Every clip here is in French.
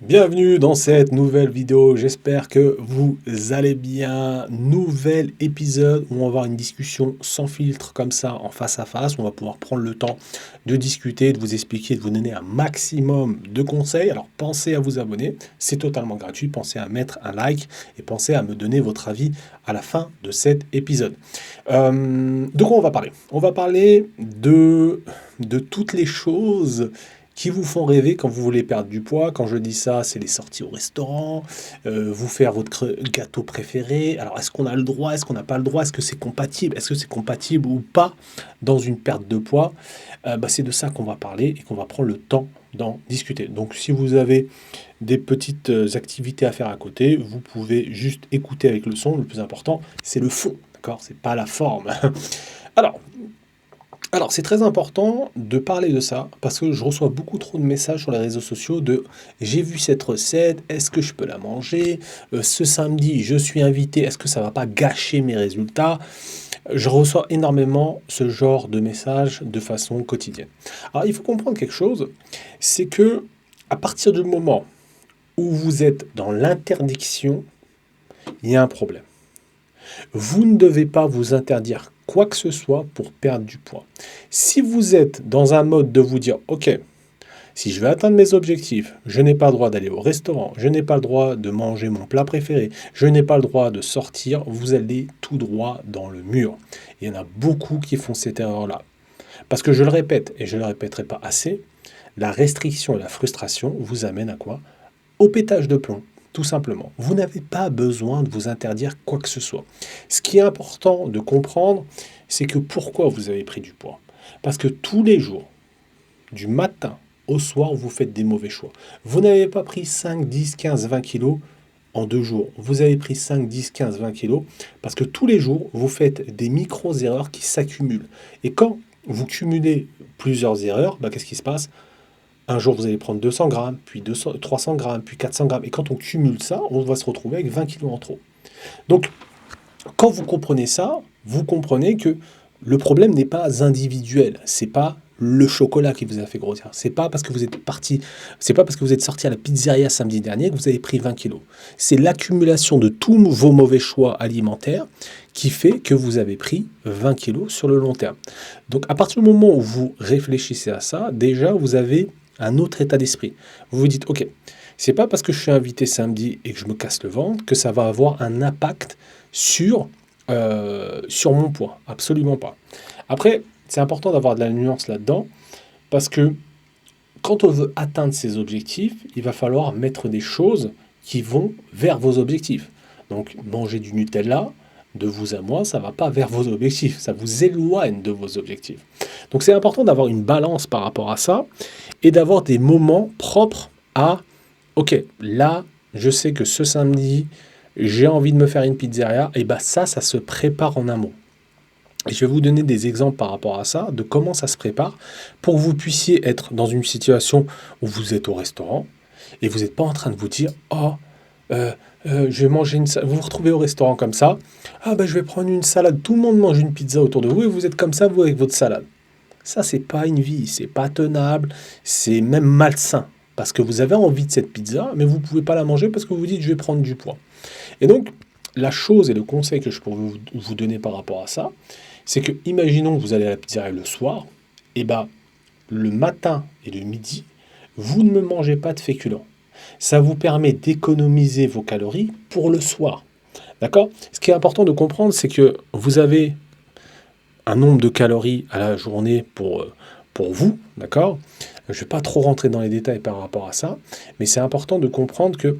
Bienvenue dans cette nouvelle vidéo, j'espère que vous allez bien. Nouvel épisode où on va avoir une discussion sans filtre comme ça en face à face. On va pouvoir prendre le temps de discuter, de vous expliquer, de vous donner un maximum de conseils. Alors pensez à vous abonner, c'est totalement gratuit. Pensez à mettre un like et pensez à me donner votre avis à la fin de cet épisode. De quoi on va parler? On va parler de toutes les choses qui vous font rêver quand vous voulez perdre du poids. Quand je dis ça, c'est les sorties au restaurant, vous faire votre gâteau préféré. Alors, est-ce qu'on a le droit? Est-ce qu'on n'a pas le droit? Est-ce que c'est compatible? Est-ce que c'est compatible ou pas dans une perte de poids? C'est de ça qu'on va parler et qu'on va prendre le temps d'en discuter. Donc, si vous avez des petites activités à faire à côté, vous pouvez juste écouter avec le son. Le plus important, c'est le fond, d'accord? C'est pas la forme. Alors, c'est très important de parler de ça parce que je reçois beaucoup trop de messages sur les réseaux sociaux de j'ai vu cette recette, est-ce que je peux la manger? Ce samedi, je suis invité, est-ce que ça va pas gâcher mes résultats? Je reçois énormément ce genre de messages de façon quotidienne. Alors il faut comprendre quelque chose, c'est que à partir du moment où vous êtes dans l'interdiction, il y a un problème. Vous ne devez pas vous interdire quoi que ce soit pour perdre du poids. Si vous êtes dans un mode de vous dire, OK, si je veux atteindre mes objectifs, je n'ai pas le droit d'aller au restaurant, je n'ai pas le droit de manger mon plat préféré, je n'ai pas le droit de sortir, vous allez tout droit dans le mur. Il y en a beaucoup qui font cette erreur-là. Parce que je le répète, et je ne le répéterai pas assez, la restriction et la frustration vous amènent à quoi? Au pétage de plomb, tout simplement. Vous n'avez pas besoin de vous interdire quoi que ce soit. Ce qui est important de comprendre, c'est que pourquoi vous avez pris du poids. Parce que tous les jours, du matin au soir, vous faites des mauvais choix. Vous n'avez pas pris 5, 10, 15, 20 kilos en 2 jours. Vous avez pris 5, 10, 15, 20 kilos parce que tous les jours, vous faites des micro-erreurs qui s'accumulent. Et quand vous cumulez plusieurs erreurs, qu'est-ce qui se passe? Un jour, vous allez prendre 200 grammes, puis 200, 300 grammes, puis 400 grammes. Et quand on cumule ça, on va se retrouver avec 20 kilos en trop. Donc, quand vous comprenez ça, vous comprenez que le problème n'est pas individuel. C'est pas le chocolat qui vous a fait grossir. C'est pas parce que vous êtes parti, c'est pas parce que vous êtes sorti à la pizzeria samedi dernier que vous avez pris 20 kilos. C'est l'accumulation de tous vos mauvais choix alimentaires qui fait que vous avez pris 20 kilos sur le long terme. Donc, à partir du moment où vous réfléchissez à ça, déjà, vous avez un autre état d'esprit. Vous vous dites, ok, c'est pas parce que je suis invité samedi et que je me casse le ventre que ça va avoir un impact sur mon poids. Absolument pas. Après, c'est important d'avoir de la nuance là-dedans parce que quand on veut atteindre ses objectifs, il va falloir mettre des choses qui vont vers vos objectifs. Donc, manger du Nutella, de vous à moi, ça ne va pas vers vos objectifs, ça vous éloigne de vos objectifs. Donc, c'est important d'avoir une balance par rapport à ça et d'avoir des moments propres à, ok, là, je sais que ce samedi, j'ai envie de me faire une pizzeria, et ça se prépare en amont. Et je vais vous donner des exemples par rapport à ça, de comment ça se prépare, pour que vous puissiez être dans une situation où vous êtes au restaurant, et vous n'êtes pas en train de vous dire, oh, je vais manger une salade. Vous vous retrouvez au restaurant comme ça, je vais prendre une salade, tout le monde mange une pizza autour de vous, et vous êtes comme ça, vous, avec votre salade. Ça, c'est pas une vie, c'est pas tenable, c'est même malsain. Parce que vous avez envie de cette pizza, mais vous ne pouvez pas la manger parce que vous vous dites, je vais prendre du poids. Et donc, la chose et le conseil que je pourrais vous donner par rapport à ça, c'est que, imaginons que vous allez à la pizzeria le soir, et le matin et le midi, vous ne mangez pas de féculents. Ça vous permet d'économiser vos calories pour le soir. D'accord? Ce qui est important de comprendre, c'est que vous avez un nombre de calories à la journée pour vous, d'accord? Je ne vais pas trop rentrer dans les détails par rapport à ça, mais c'est important de comprendre que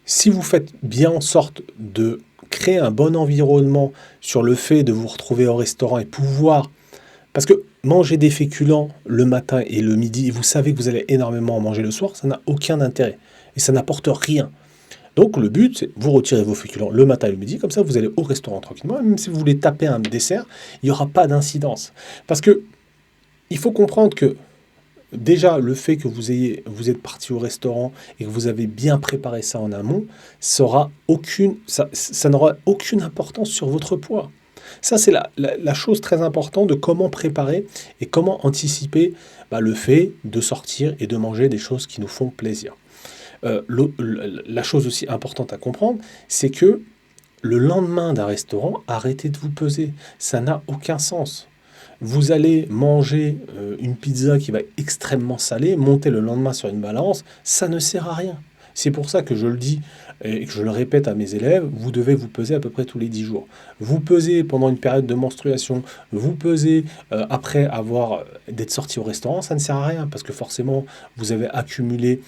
si vous faites bien en sorte de créer un bon environnement sur le fait de vous retrouver au restaurant et pouvoir... Parce que manger des féculents le matin et le midi, et vous savez que vous allez énormément en manger le soir, ça n'a aucun intérêt. Et ça n'apporte rien. Donc le but, c'est vous retirez vos féculents le matin et le midi, comme ça vous allez au restaurant tranquillement, et même si vous voulez taper un dessert, il n'y aura pas d'incidence. Parce que il faut comprendre que déjà le fait que vous êtes parti au restaurant et que vous avez bien préparé ça en amont, ça n'aura aucune importance sur votre poids. Ça, c'est la chose très importante de comment préparer et comment anticiper le fait de sortir et de manger des choses qui nous font plaisir. La chose aussi importante à comprendre, c'est que le lendemain d'un restaurant, arrêtez de vous peser. Ça n'a aucun sens. Vous allez manger une pizza qui va être extrêmement salée, monter le lendemain sur une balance, ça ne sert à rien. C'est pour ça que je le dis et que je le répète à mes élèves, vous devez vous peser à peu près tous les 10 jours. Vous pesez pendant une période de menstruation, vous pesez après avoir d'être sorti au restaurant, ça ne sert à rien parce que forcément vous avez accumulé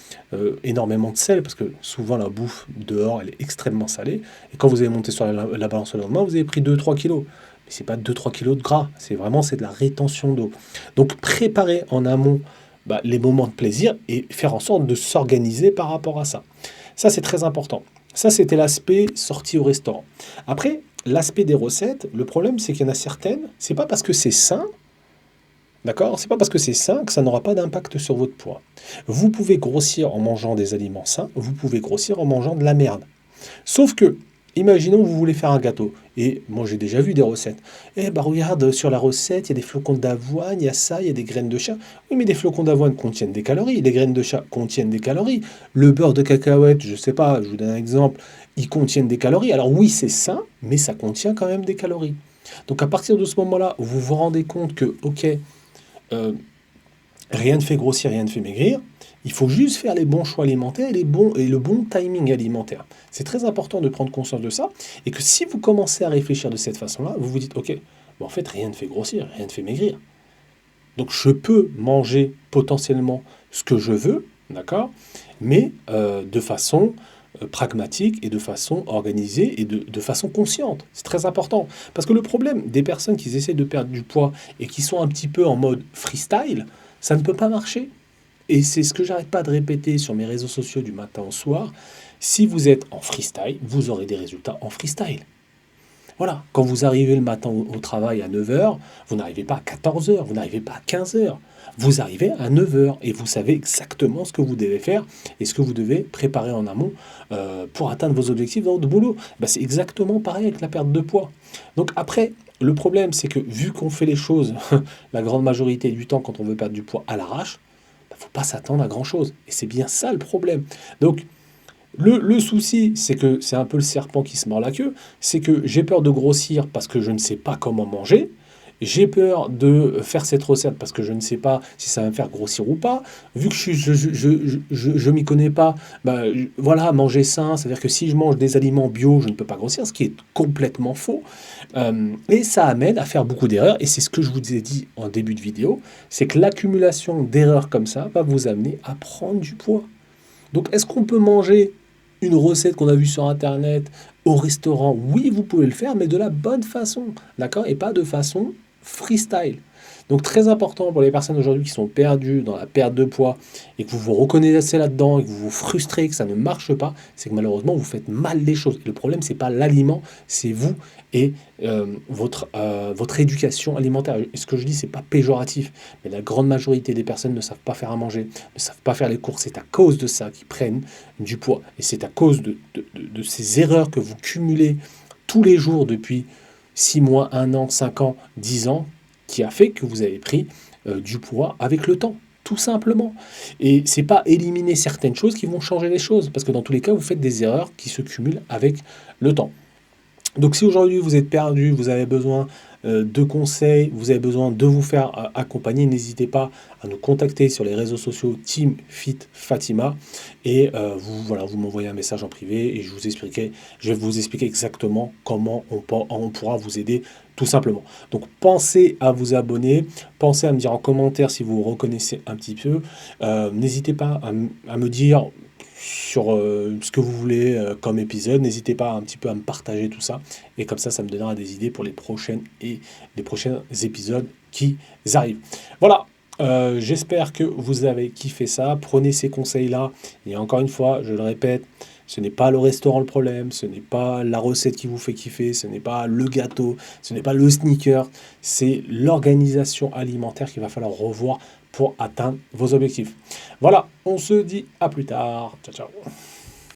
énormément de sel parce que souvent la bouffe dehors elle est extrêmement salée et quand vous avez monté sur la balance le lendemain, vous avez pris 2-3 kilos. Mais ce n'est pas 2-3 kilos de gras, c'est de la rétention d'eau. Donc préparer en amont les moments de plaisir et faire en sorte de s'organiser par rapport à ça. Ça, c'est très important. Ça, c'était l'aspect sortie au restaurant. Après, l'aspect des recettes, le problème, c'est qu'il y en a certaines, c'est pas parce que c'est sain, d'accord? C'est pas parce que c'est sain que ça n'aura pas d'impact sur votre poids. Vous pouvez grossir en mangeant des aliments sains, vous pouvez grossir en mangeant de la merde. Sauf que, imaginons que vous voulez faire un gâteau. Et moi, j'ai déjà vu des recettes. Eh ben, regarde, sur la recette, il y a des flocons d'avoine, il y a ça, il y a des graines de chat. Oui, mais des flocons d'avoine contiennent des calories. Les graines de chat contiennent des calories. Le beurre de cacahuète, je sais pas, je vous donne un exemple, ils contiennent des calories. Alors oui, c'est sain, mais ça contient quand même des calories. Donc à partir de ce moment-là, vous vous rendez compte que, ok, euh, rien ne fait grossir, rien ne fait maigrir. Il faut juste faire les bons choix alimentaires et le bon timing alimentaire. C'est très important de prendre conscience de ça et que si vous commencez à réfléchir de cette façon-là, vous vous dites, ok, en fait, rien ne fait grossir, rien ne fait maigrir. Donc je peux manger potentiellement ce que je veux, d'accord, mais de façon pragmatique et de façon organisée et de façon consciente. C'est très important. Parce que le problème des personnes qui essaient de perdre du poids et qui sont un petit peu en mode freestyle, ça ne peut pas marcher. Et c'est ce que j'arrête pas de répéter sur mes réseaux sociaux du matin au soir. Si vous êtes en freestyle, vous aurez des résultats en freestyle. Voilà, quand vous arrivez le matin au travail à 9 heures, vous n'arrivez pas à 14 heures, vous n'arrivez pas à 15 heures. Vous arrivez à 9 heures et vous savez exactement ce que vous devez faire et ce que vous devez préparer en amont pour atteindre vos objectifs dans votre boulot. C'est exactement pareil avec la perte de poids. Donc après, le problème, c'est que vu qu'on fait les choses la grande majorité du temps quand on veut perdre du poids à l'arrache, il ne faut pas s'attendre à grand-chose. Et c'est bien ça le problème. Donc, le souci, c'est que c'est un peu le serpent qui se mord la queue, c'est que j'ai peur de grossir parce que je ne sais pas comment manger, j'ai peur de faire cette recette parce que je ne sais pas si ça va me faire grossir ou pas. Vu que je m'y connais pas, voilà, manger sain, c'est-à-dire que si je mange des aliments bio, je ne peux pas grossir, ce qui est complètement faux. Et ça amène à faire beaucoup d'erreurs, et c'est ce que je vous ai dit en début de vidéo, c'est que l'accumulation d'erreurs comme ça va vous amener à prendre du poids. Donc est-ce qu'on peut manger une recette qu'on a vue sur Internet au restaurant? Oui, vous pouvez le faire, mais de la bonne façon, d'accord? Et pas de façon freestyle. Donc très important pour les personnes aujourd'hui qui sont perdues dans la perte de poids et que vous vous reconnaissez là-dedans et que vous vous frustrez, que ça ne marche pas, c'est que malheureusement vous faites mal les choses. Et le problème, c'est pas l'aliment, c'est vous et votre éducation alimentaire. Et ce que je dis, c'est pas péjoratif, mais la grande majorité des personnes ne savent pas faire à manger, ne savent pas faire les courses. C'est à cause de ça qu'ils prennent du poids. Et c'est à cause de ces erreurs que vous cumulez tous les jours depuis 6 mois, 1 an, 5 ans, 10 ans, qui a fait que vous avez pris du poids avec le temps, tout simplement. Et c'est pas éliminer certaines choses qui vont changer les choses, parce que dans tous les cas, vous faites des erreurs qui se cumulent avec le temps. Donc si aujourd'hui vous êtes perdu, vous avez besoin de conseils, vous avez besoin de vous faire accompagner, n'hésitez pas à nous contacter sur les réseaux sociaux Team Fit Fatima et vous m'envoyez un message en privé et je vais vous expliquer exactement comment on pourra vous aider tout simplement. Donc pensez à vous abonner, pensez à me dire en commentaire si vous vous reconnaissez un petit peu, n'hésitez pas à me dire sur ce que vous voulez comme épisode. N'hésitez pas un petit peu à me partager tout ça. Et comme ça me donnera des idées pour les prochains épisodes qui arrivent. Voilà. J'espère que vous avez kiffé ça. Prenez ces conseils-là. Et encore une fois, je le répète, ce n'est pas le restaurant le problème, ce n'est pas la recette qui vous fait kiffer, ce n'est pas le gâteau, ce n'est pas le sneaker, c'est l'organisation alimentaire qu'il va falloir revoir pour atteindre vos objectifs. Voilà, on se dit à plus tard. Ciao, ciao.